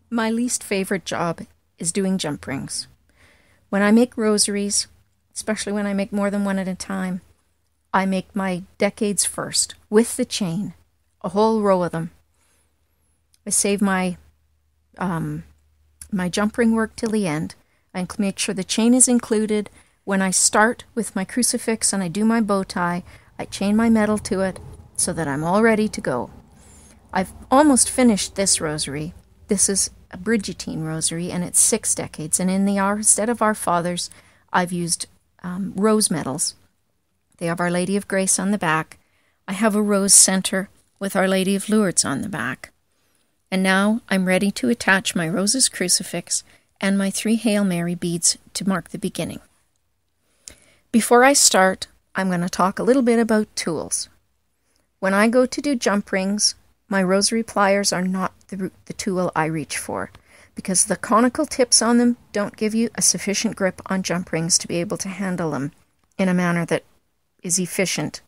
My least favorite job is doing jump rings. When I make rosaries, especially when I make more than one at a time, I make my decades first with the chain, a whole row of them. I save my jump ring work till the end. I make sure the chain is included. When I start with my crucifix and I do my bow tie, I chain my metal to it so that I'm all ready to go. I've almost finished this rosary. This is a Bridgetine rosary, and it's 6 decades. And instead of Our Fathers, I've used rose medals. They have Our Lady of Grace on the back. I have a rose center with Our Lady of Lourdes on the back. And now I'm ready to attach my roses crucifix and my 3 Hail Mary beads to mark the beginning. Before I start, I'm going to talk a little bit about tools. When I go to do jump rings, my rosary pliers are not the tool I reach for, because the conical tips on them don't give you a sufficient grip on jump rings to be able to handle them in a manner that is efficient.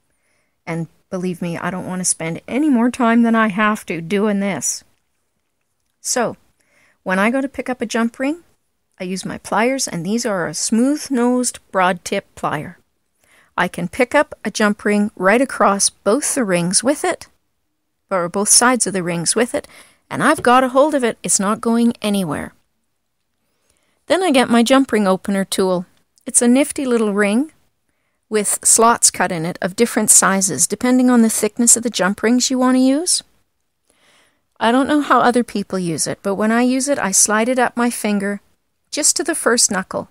And believe me, I don't want to spend any more time than I have to doing this. So, when I go to pick up a jump ring, I use my pliers, and these are a smooth-nosed, broad-tip plier. I can pick up a jump ring right across both the rings with it, or both sides of the rings with it, and I've got a hold of it. It's not going anywhere. Then I get my jump ring opener tool. It's a nifty little ring with slots cut in it of different sizes, depending on the thickness of the jump rings you want to use. I don't know how other people use it, but when I use it, I slide it up my finger just to the first knuckle.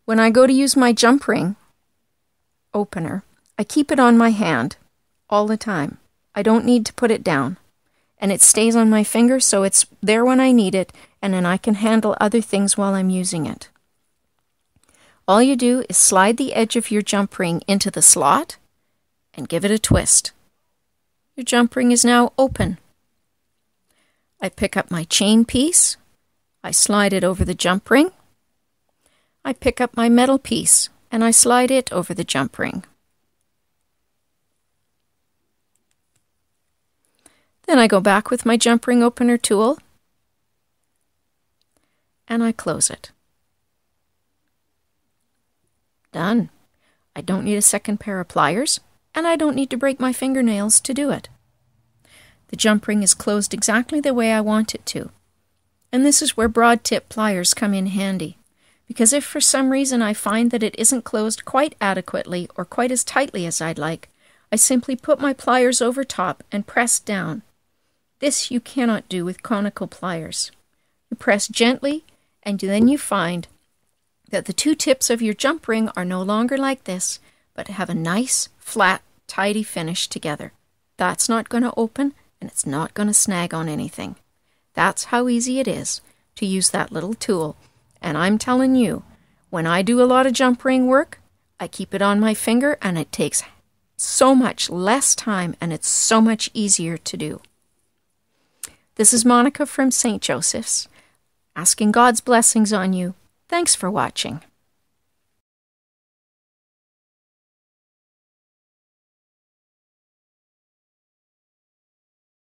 When I go to use my jump ring opener, I keep it on my hand all the time. I don't need to put it down. And it stays on my finger, so it's there when I need it, and then I can handle other things while I'm using it. All you do is slide the edge of your jump ring into the slot and give it a twist. Your jump ring is now open. I pick up my chain piece. I slide it over the jump ring. I pick up my metal piece, and I slide it over the jump ring. Then I go back with my jump ring opener tool, and I close it. Done. I don't need a second pair of pliers, and I don't need to break my fingernails to do it. The jump ring is closed exactly the way I want it to. And this is where broad tip pliers come in handy, because if for some reason I find that it isn't closed quite adequately or quite as tightly as I'd like, I simply put my pliers over top and press down. This you cannot do with conical pliers. You press gently, and then you find that the 2 tips of your jump ring are no longer like this, but have a nice, flat, tidy finish together. That's not going to open, and it's not going to snag on anything. That's how easy it is to use that little tool. And I'm telling you, when I do a lot of jump ring work, I keep it on my finger, and it takes so much less time, and it's so much easier to do. This is Monica from St. Joseph's, asking God's blessings on you. Thanks for watching.